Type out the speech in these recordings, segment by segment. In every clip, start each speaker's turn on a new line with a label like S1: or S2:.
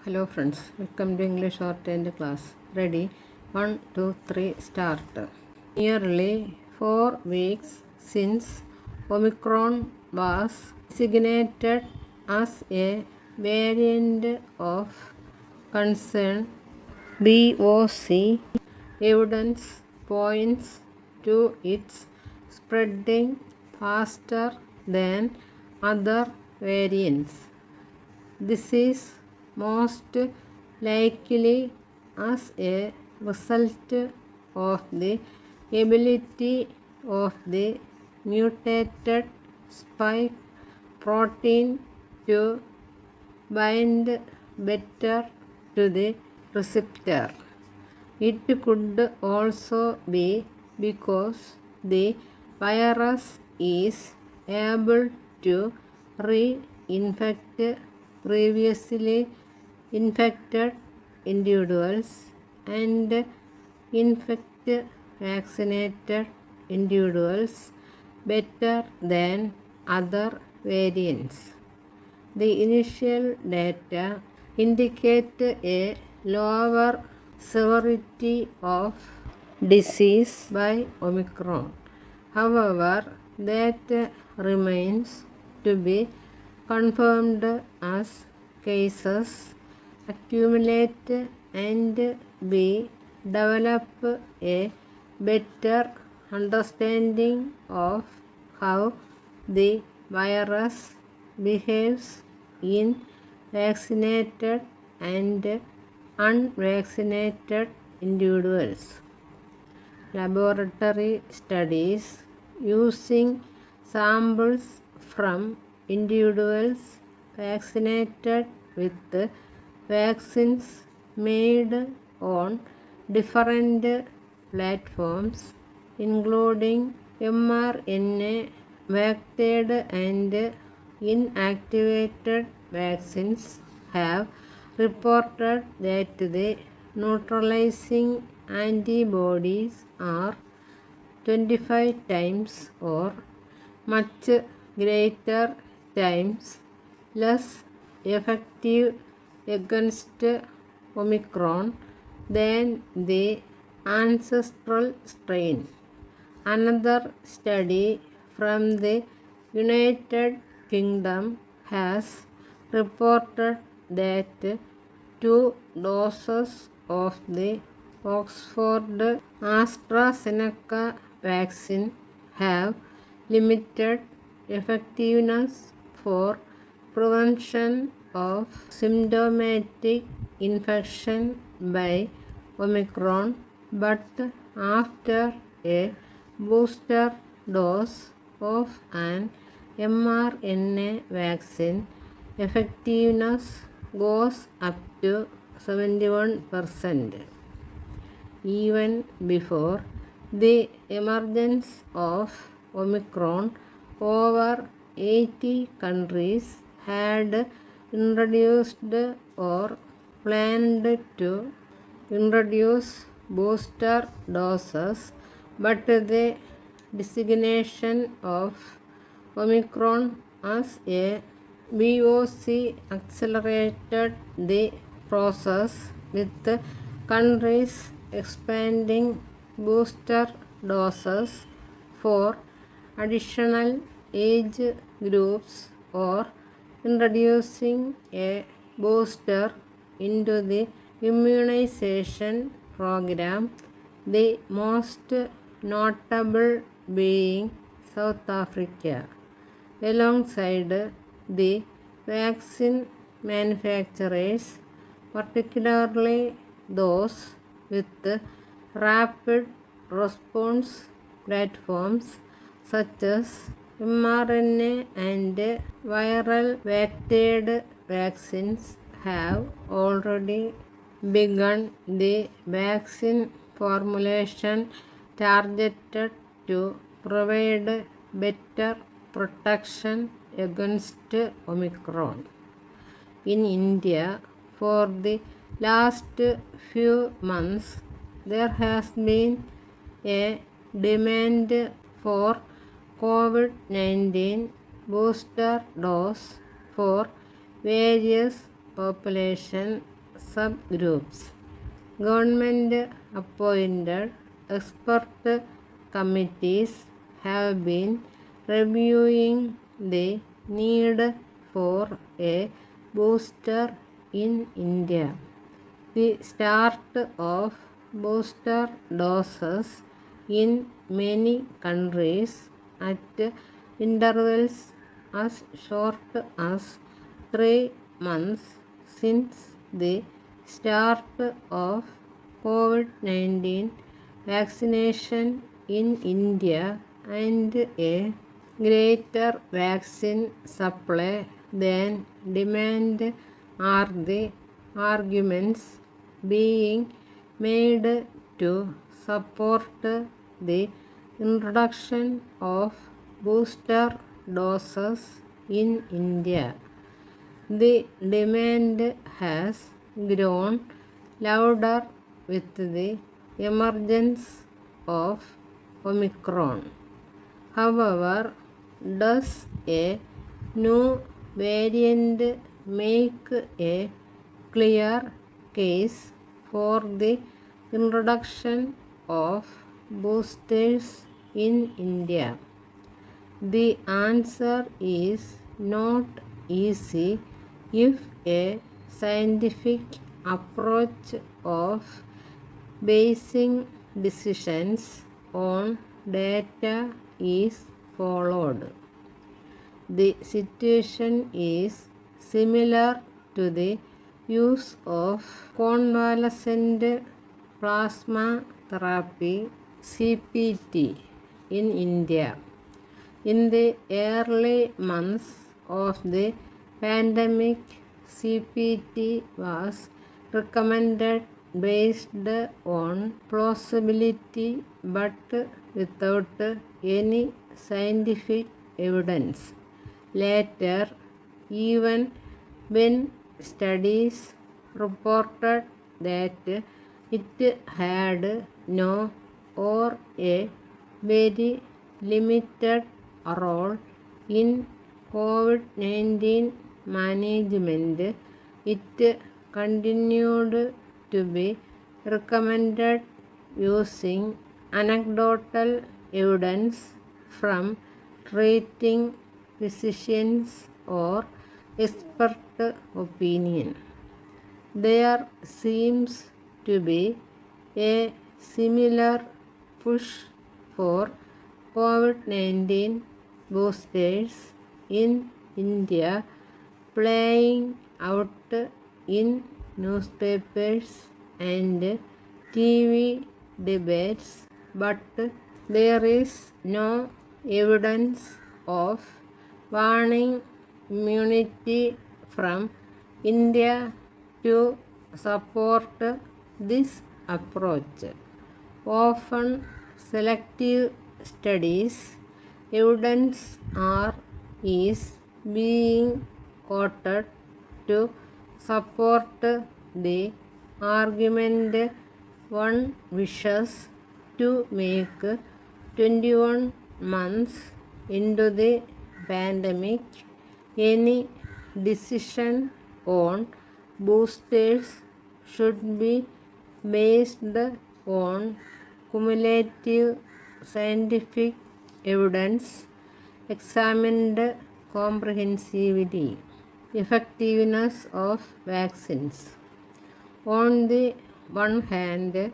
S1: Hello friends, welcome to English Shorthand class. Ready? 1, 2, 3, start. Nearly 4 weeks since Omicron was designated as a variant of concern, BOC evidence points to its spreading faster than other variants. This is most likely as a result of the ability of the mutated spike protein to bind better to the receptor. It could also be because the virus is able to reinfect previously infected individuals and infect vaccinated individuals better than other variants. The initial data indicate a lower severity of disease by Omicron. However, that remains to be confirmed as cases accumulate and we develop a better understanding of how the virus behaves in vaccinated and unvaccinated individuals. Laboratory studies using samples from individuals vaccinated with vaccines made on different platforms including mRNA vectored and inactivated vaccines have reported that the neutralizing antibodies are 25 times or much greater times less effective against Omicron than the ancestral strain. Another study from the United Kingdom has reported that 2 doses of the Oxford AstraZeneca vaccine have limited effectiveness for prevention of symptomatic infection by Omicron, but after a booster dose of an mRNA vaccine, effectiveness goes up to 71%. Even before the emergence of Omicron, over 80 countries had introduced or planned to introduce booster doses, but the designation of Omicron as a BOC accelerated the process, with countries expanding booster doses for additional age groups or introducing a booster into the immunization program, the most notable being South Africa. Alongside the vaccine manufacturers, particularly those with rapid response platforms such as mRNA and viral vectored vaccines, have already begun the vaccine formulation targeted to provide better protection against Omicron. In India, for the last few months, there has been a demand for COVID-19 booster dose for various population subgroups. Government-appointed expert committees have been reviewing the need for a booster in India. The start of booster doses in many countries at intervals as short as 3 months since the start of COVID-19 vaccination in India and a greater vaccine supply than demand are the arguments being made to support the introduction of booster doses in India. The demand has grown louder with the emergence of Omicron. However, does a new variant make a clear case for the introduction of boosters in India? The answer is not easy if a scientific approach of basing decisions on data is followed. The situation is similar to the use of convalescent plasma therapy (CPT) in India. In the early months of the pandemic, CPT was recommended based on plausibility but without any scientific evidence. Later, even when studies reported that it had no or a very limited role in COVID-19 management, it continued to be recommended using anecdotal evidence from treating physicians or expert opinion. There seems to be a similar push for COVID-19 boosters in India playing out in newspapers and TV debates, but there is no evidence of waning immunity from India to support this approach. Often selective studies evidence is being quoted to support the argument one wishes to make 21 months into the pandemic. Any decision on boosters should be based on cumulative scientific evidence examined comprehensively. Effectiveness of vaccines. On the one hand,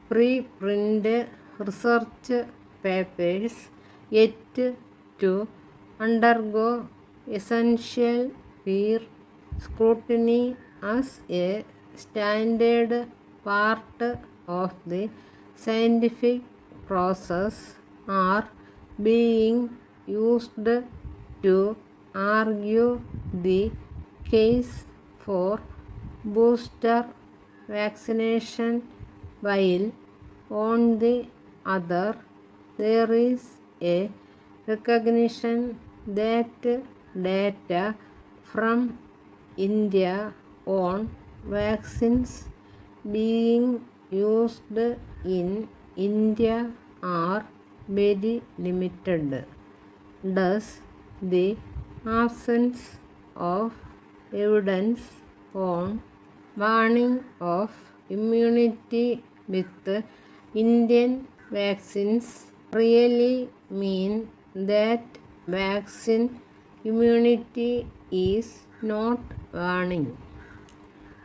S1: preprint research papers yet to undergo essential peer scrutiny as a standard part of the scientific process are being used to argue the case for booster vaccination, while on the other there is a recognition that data from India on vaccines being used in India are very limited. Thus, the absence of evidence on warning of immunity with Indian vaccines really mean that vaccine immunity is not warning.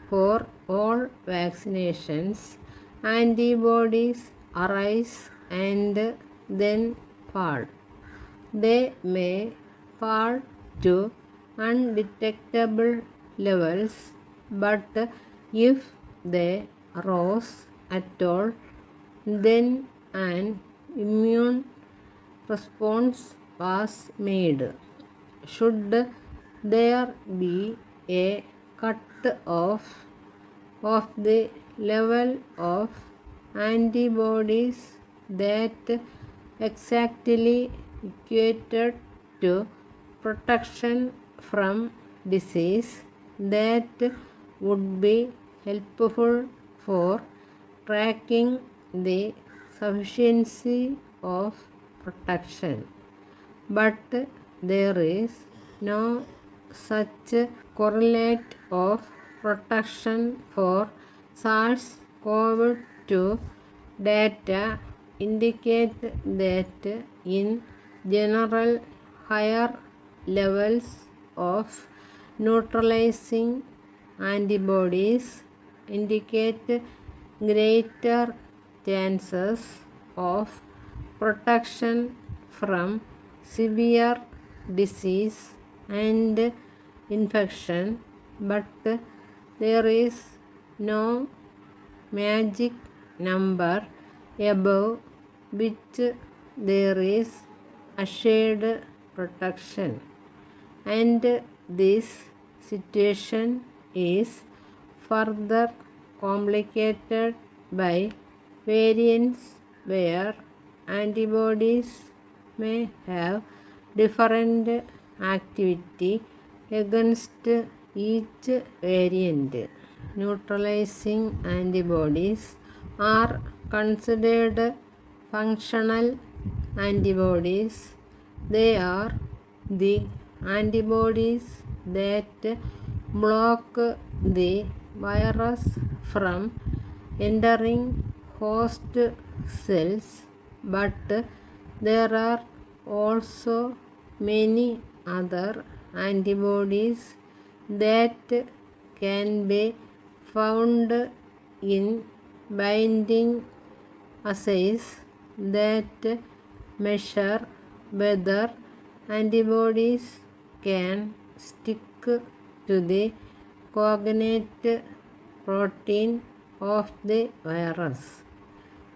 S1: For all vaccinations, antibodies arise and then fall. They may fall to undetectable levels, but if they rose at all, then an immune response was made. Should there be a cut-off of the level of antibodies that exactly equated to protection from disease, that would be helpful for tracking the sufficiency of protection. But there is no such correlate of protection for SARS-CoV-2. Data indicate that in general higher levels of neutralizing antibodies indicate greater chances of protection from severe disease and infection, but there is no magic number above which there is assured protection, and this situation is further complicated by variants where antibodies may have different activity against each variant. Neutralizing antibodies are considered functional antibodies. They are the antibodies that block the virus from entering host cells, but there are also many other antibodies that can be found in binding assays that measure whether antibodies can stick to the cognate protein of the virus.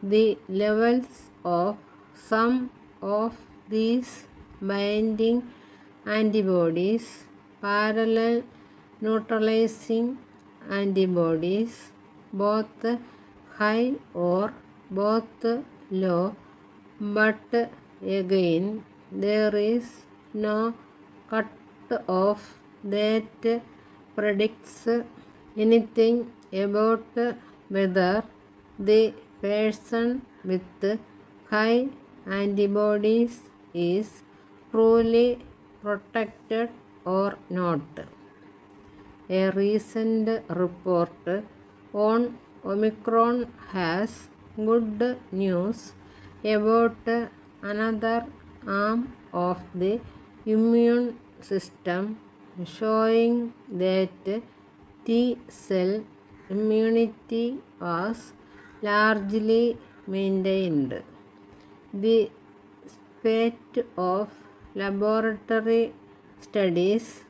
S1: The levels of some of these binding antibodies, parallel neutralizing antibodies, both high or both low, but again there is no cut-off that predicts anything about whether the person with high antibodies is truly protected or not. A recent report on Omicron has good news about another arm of the immune system, showing that T-cell immunity was largely maintained. The spate of laboratory studies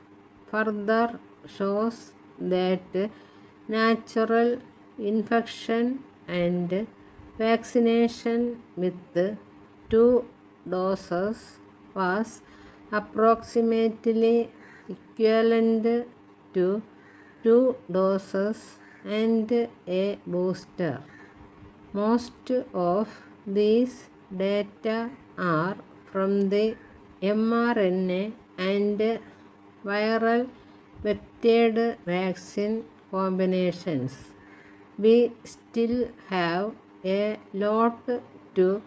S1: further shows that natural infection and vaccination with 2 doses was approximately equivalent to 2 doses and a booster. Most of these data are from the mRNA and viral vectored vaccine combinations. We still have a lot to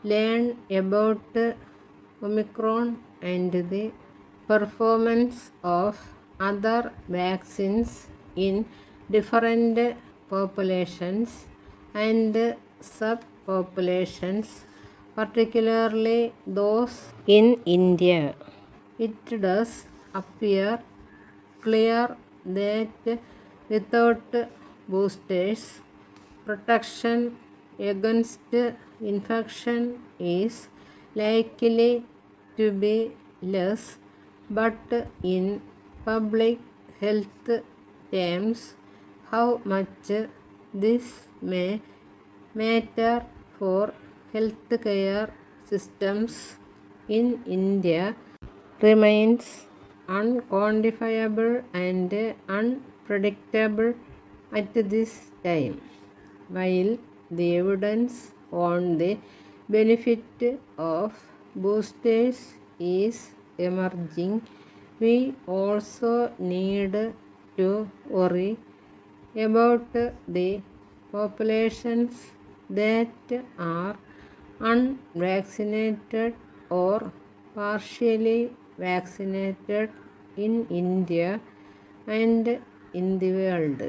S1: learn about Omicron and the performance of other vaccines in different populations and subpopulations, particularly those in India. It does appear clear that without boosters, protection against infection is likely to be less, but in public health terms, how much this may matter for healthcare systems in India remains unquantifiable and unpredictable at this time. While the evidence on the benefit of boosters is emerging, we also need to worry about the populations that are unvaccinated or partially vaccinated in India and in the world.